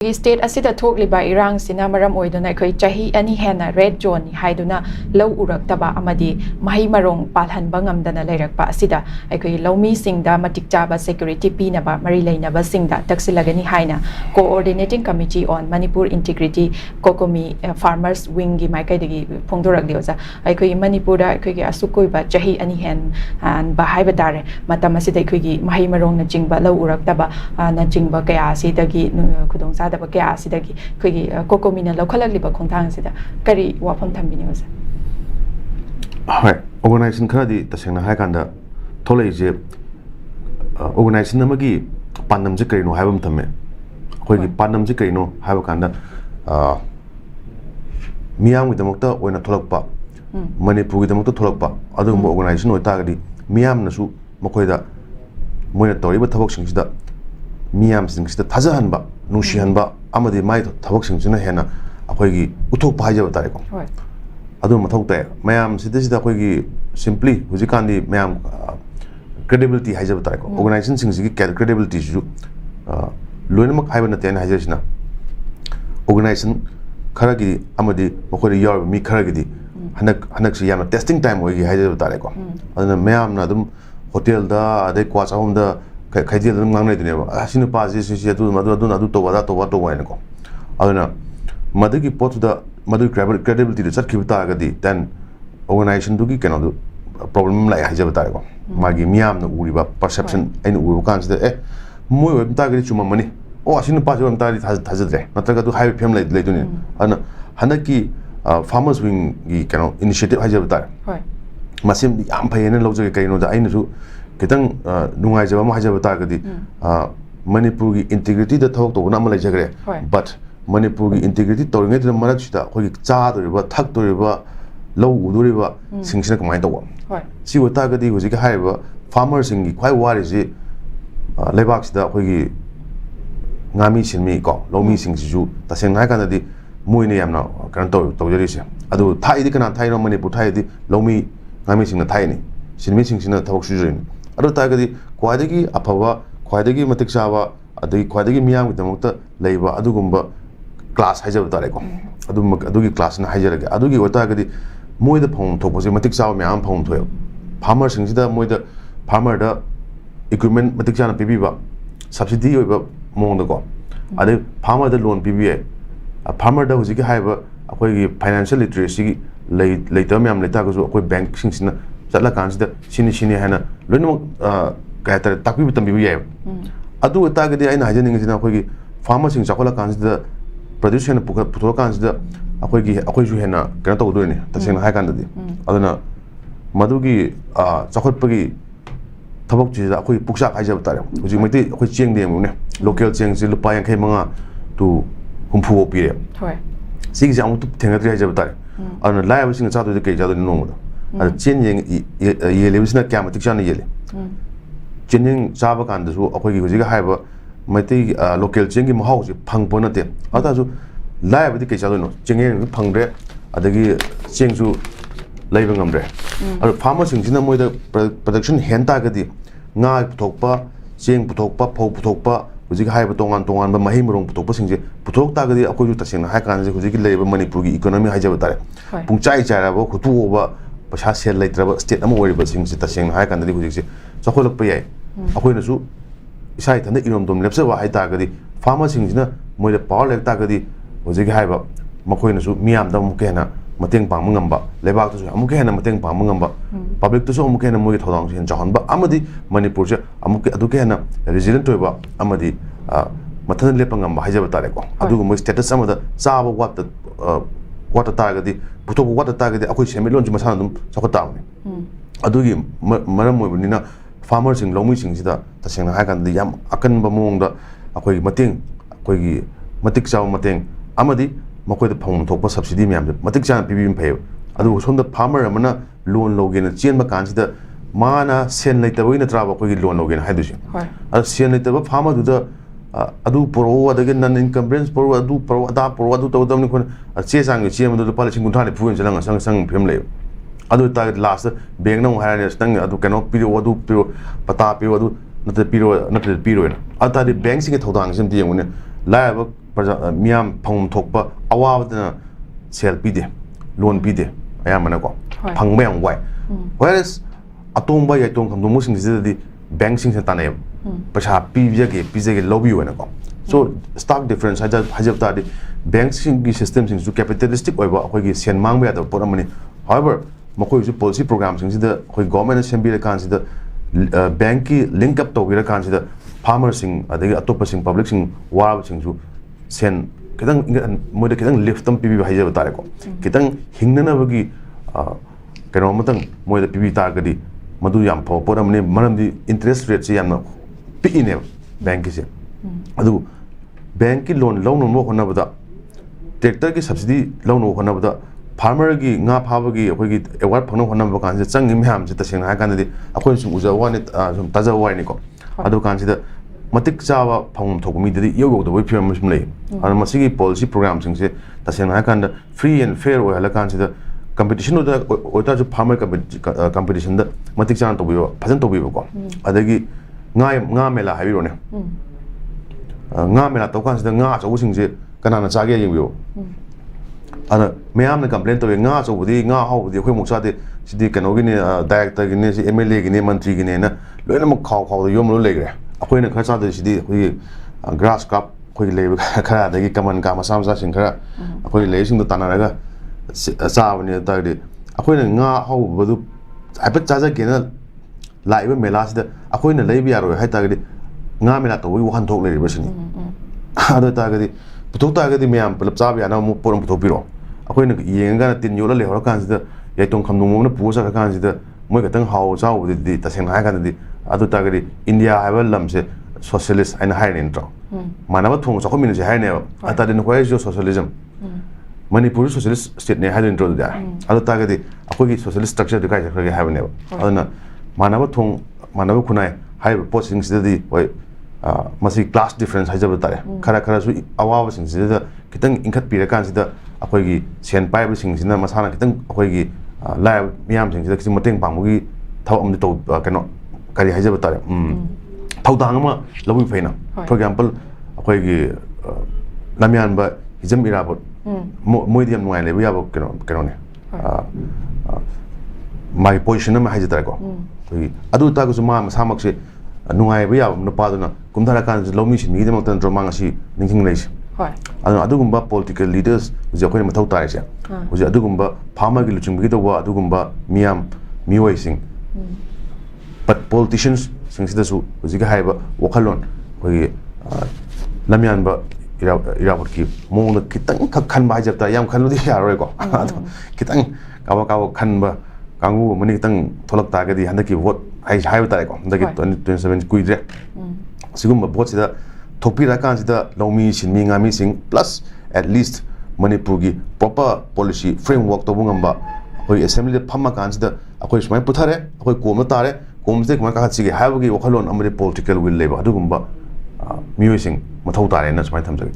State asida thokliba irang sina maram oiduna khoi chahi ani hena red zone ni haiduna low uraktaba amadi mahi marong palhanba ngamdana leirakpa asida aikhoi lomi singda matik chaba security pinaba mari leinaba singda taksilagani haina coordinating committee on Manipur integrity kokomi farmers wing gi maikai phongdorak dioja aikhoi Manipura aikhoi gi asukoiba chahi ani hen an ba haiba tare matam asida aikhoi gi mahi marong na jingba low uraktaba na jingba kaya asidagi khudong daba kaya asidagi khoi kokomina lokhalakliba khongthang sida kari wafam thambini wasa hoi organization khadi tasengna hai kanda tholei je organization amagi pandam je kaino haibam thame khoi gi pandam je kaino haiba kanda miyam gi damakta oina tholakpa Manipur gi damakta tholakpa adugumba organization oi tagadi miyam nasu makoida moina toriba thabak singsida miyam singsida thajahanba nungsihanba amadi mai thabak singsina hena akhoi uthok phajaba tare ko adu mathok ta mayam sidisida akhoi simply hujikandi mayam credibility hajaba tare ko organization singsi credibility ju loinamak haiba na ten hajasina organization kharagi amadi makhoi yar mi kharagi hanak si yama testing time oi hajaba tare ko aduna mayam na dum hotel da ade kwasa home da kaidil dum ngangnai dineba asinu paji si adu madu to wai ko aduna madagi potuda madu credibility de sakhi bata gadi then organization dugi kanu problem lai hajaba ta ko magi miyam na uriba perception ain uru kan sida moi web ta gadi chuma mani o asinu paji web ta thajadre natraga du high fm lai duni ana hanaki farmers wing gi kanu initiative hajaba ta hoi masim yam phayena lojage kaino da ainu su kitang nungai jaba ma hajaba ta gadi Manipur gi integrity da thok to na ma lai jagre but Manipur gi integrity toringe de marak sida khoi cha doriba thak doriba low udoriba singsina kamai to hoi si wata gadi hoji ga haiba farmer sing gi khwai wari ji lebak sida khoi gi ngami sinmi ko lomi sing ju taseng nai kana di moine yamna kan to jari se adu thai di kana thai no Manipur thai di lomi ngami sing na thai ni sinmi singsina thok su jin adu ta gadi khwaidagi aphaba khwaidagi matik chawa adu khwaidagi miyam gi damukta leiba adugumba class hajab tare ko adugi class na hajarage adugi wata gadi moida phong thopose matik chaw myam phong thoyo farmer singsida moida farmer da equipment matik chana pibiba subsidy oiba mongda ko ade farmer da loan pibi farmer da hujiki haiba akoi gi financial literacy gi leitam yam leta ko akoi bank singsina chatla kansida sini hana loino ka tare takbi bitam bibi ya adu wata gadi aina hajaning sina akoi gi farmer sing chakola kansida production puto kansida akoi ju hena kana to do ni tasena hai kanda di aduna madugi chakhotpagi thabak ji akoi puksa haijab tare huji mati akoi cheng de mu ne local cheng ji lupa yang khai manga tu humpu opi re hoi sig jam tu thenga tri haijab tare aduna live sing cha to de ke ja do ni no da ad chen yeng ye le bisna kya matik chana ye le chen yeng chaba kanda su akoi gi huji ga haiba mati local cheng gi mahau ji phang pona te ata ju live di ke cha do no cheng yeng phang re adagi cheng ju leiba ngamre adu farmer sing sina moi da production henta gadi nga puthokpa cheng puthokpa phau puthokpa huji ga haiba tongan ba mahi murong puthokpa sing je puthok ta gadi akoi ju tasena hai kan je huji gi leiba Manipur gi economy haijaba tare pungchai chara ba khutu ba pasha sel leitraba state ama ori ba sing je tasena hai kan di huji se chakolak pa yai akoi na su isai thanda inom dom lepsa wa hai ta gadi farmer sing sina moi da power lek ta gadi huji gi haiba makoi na su miyam da mu kena mateng pang mangamba lebak tu amuke hena mateng pang mangamba public tu so amuke hena moi thodang sin jahan ba amadi Manipur je amuke aduke hena resident toiba amadi mathan lepangam ba hajaba tare ko adu mo status amada chaba wat ta gadi puto wat ta gadi akoi semilon ji masana dum sakota ni adugi maram moi bunina farmer sing lomi sing sida tasengna ha kan di yam akan ba mong da akoi mateng akoi gi matik chaw mateng amadi makoi da phong thokpa subsidy myam matik chan pibim phay adu sonda farmer amana loan logena chen ba kan sida mana sen leitabai na traba koi loan logena haidu si adu sen leitaba farmer du da adu pro adagi non incumbents pro adu to dam ni kon che sang che ma du pala singun thani phuin chalang sang phem le adu ta last bank na ha ne stang adu kano piro adu piro pata piro adu nat piro na adu ta di bank sing thodang sim ti yong ne la ꯃꯤꯌꯥꯝ ꯐꯪꯐꯝ ꯊꯣꯛꯄ ꯑꯋꯥꯕꯗꯅ ꯁꯦꯜ ꯄꯤꯗꯦ ꯂꯣꯟ ꯄꯤꯗꯦ ꯑꯌꯥꯝꯕꯅꯀꯣ ꯐꯪꯕ ꯌꯥꯝ ꯋꯥꯏ ꯋꯦꯔꯦꯁ ꯑꯇꯣꯡꯕ ꯌꯥꯏꯇꯣꯡ ꯈꯝꯗꯣꯡꯕꯁꯤꯡꯁꯤꯗꯗꯤ ꯕꯦꯡꯛꯁꯤꯡꯁꯤꯅ ꯇꯥꯟꯅꯩꯕ ꯄꯩꯁꯥ ꯄꯤꯖꯒꯦ ꯂꯧꯕꯤꯌꯨꯅꯀꯣ ꯁꯣ Stark difference ꯍꯥꯏꯖꯕ ꯇꯥꯔꯗꯤ ꯕꯦꯡꯛꯁꯤꯡꯒꯤ ꯁꯤꯁꯇꯦꯝꯁꯤꯡꯁꯨ ꯀꯦꯄꯤꯇꯦꯂꯤꯁꯇꯤꯛ ꯑꯣꯏꯕ ꯑꯩꯈꯣꯏꯒꯤ ꯁꯦꯟ ꯃꯥꯡꯕ ꯌꯥꯗꯕ ꯄꯣꯠ ꯑꯃꯅꯤ ꯍꯥꯎꯑꯦꯚꯔ ꯃꯈꯣꯏꯁꯨ ꯄꯣꯂꯤꯁꯤ ꯄ꯭ꯔꯣꯒ꯭ꯔꯥꯝꯁꯤꯡꯁꯤꯗ ꯑꯩꯈꯣꯏ ꯒꯣꯔꯃꯦꯟꯅ ꯁꯦꯝꯕꯤꯔꯀꯥꯟꯁꯤꯗ ꯕꯦꯡꯛꯀꯤ ꯂꯤꯡꯛ ꯑꯞ ꯇꯧꯕꯤꯔꯀꯥꯟꯁꯤꯗ ꯐꯥꯔꯃꯔꯁꯤꯡ ꯑꯗꯒꯤ ꯑꯇꯣꯞꯄꯁꯤꯡ ꯄꯕ꯭ꯂꯤꯛꯁꯤꯡ ꯋꯥꯔꯕꯁꯤꯡꯁꯨ ꯁꯦꯟ खितंग मोइद खितंग लिफ्ट तम पीबी हाइजब तारे को खितंग हिंगननबगी कनो मतंग मोइद पीबी तारगदी मदु याम फो पोरमने मरमदी इंटरेस्ट रेट से याम पिइने बैंक से अदु बैंक की लोन लोन मो होनबदा ट्रैक्टर की सब्सिडी लोन होनबदा फार्मर की nga फाबगी अखोगी एवार्ड फंग होनब कान से चंग म्याम से तसेंग हा कानदि अखोइ सु उजा वाने सम ताजा वाइने को अदु कान से मतिक चावा फंग थोकमी दि योगो दो फिर मसम ले और मसिगी पॉलिसी प्रोग्राम सिंग से तसेंग हा कान फ्री एंड फेयर ओहला कान से कंपटीशन ओता जो फार्मर कंपटीशन द मतिक चान तो बियो फजन तो बियो को अदगी nga मेला हाइरोने nga मेला तो कान से nga चौ सिंग से कनाना चागे यियो अना मैम कंप्लेन तौर nga चौबदी nga हाउबदी अखोइ मुक्सादे सिदी कनोगिने डायरेक्टर गिने सि एमएलए गिने मंत्री गिने ना लोइनम खाव खाव योमलो लेग्रे अखोइना खर चादे सिदी अखोइ ग्रास क्रॉप अखोइ लेब खरा दगी कमन का मसा मसा सिंग खरा अखोइ लेसिंग तानारगा चाबने तागदे अखोइना nga हाउबदु आइपत चाजा गेना लाइबा मेला सिदा अखोइना लेबि यारो हाइ तागदे nga मेला तौबि वहान थोक लेरिबा सिनी अदो तागदे पुथोक तागदे मैम पलब चाब याना मु पोरम पुथोपिरो अखोइना येंगा तिन योला लेहर कानसिदा याइतों खमनुमोना पुसा कानसिदा मोइ गतंग हाउ चाउबदि तसेंग हाइ कानदि अदो तागदि इंडिया हाइबा लमसे सोशलिस्ट आइन हाइने नट्रो मानबा थोंग चखमिन से हाइने अतादि नखोइ जो सोशलिज्म मणिपुर सोशलिस्ट स्टेट ने हाइने नट्रो दा अदो तागदि अखोइगी सोशलिस्ट स्ट्रक्चर दिखाइ जखरगे हाइबने अदना मानबा थोंग मानबा खुनाइ हाइबा पोस्टिंग सिदि होय मसी क्लास डिफरेंस हाइजब तारे खरा खरा सु अवाब सिंग सिदा खितंग इंखत पिरे कानसिदा अखोइगी सेन पाइब सिंग सिना मसाना खितंग अखोइगी लाइव मियाम सिंग सिदा किसी मतेंग पांगुगी थव अमदि तो कनो करी हाइजब तारे थौदांग अमा लबु फैना फॉर एग्जांपल अखोइगी लम्यानबा हिजम इराबो मोइदियम नुआइ लेबु याबो कनो ने माइ पोजिशन अमा हाइज तारे को अदु तागसु मा मसामक से नुआइबा याब नुपादुना कुमथारा कान लौमी सिनगी दमक तन ड्रोमांग असि निंगिंग लेस होय अदुगुम्बा पॉलिटिकल लीडर्स जे अखोइना मथौ तारसे हुजे अदुगुम्बा फार्मर की लुचिंग बिदवा अदुगुम्बा मियाम मियोइसिंग बट पॉलिटिशियंस सिंगसिदसु हुजिगा हाइबा वखलोन होय लम्यानबा इराबट की मोंग खितंग खखनबा हाइजबता याम खनलुदि यारोयको खितंग कावा खनबा कांगू मनी खितंग थोलक तागदि हंदकी वोट हाइबा तारेको हंदकी 2027 कुइद्रे सिगुम्बा वोट सिदा थोपिरा कांसिदा लौमी सिनमी गामी सिंग प्लस एट लीस्ट मणिपुर की प्रॉपर पॉलिसी फ्रेमवर्क तो बुंगंबा होय असेंबली फम्मा कांसिदा अखोइ सुमाय पुथारे अखोइ कोम तारे कोम से कमा काचिगे हाइबगी वखलोन अमरे पॉलिटिकल विल लेबा अदुगुम्बा मियोइसिंग मथौ तारे न सुमाय थमजगे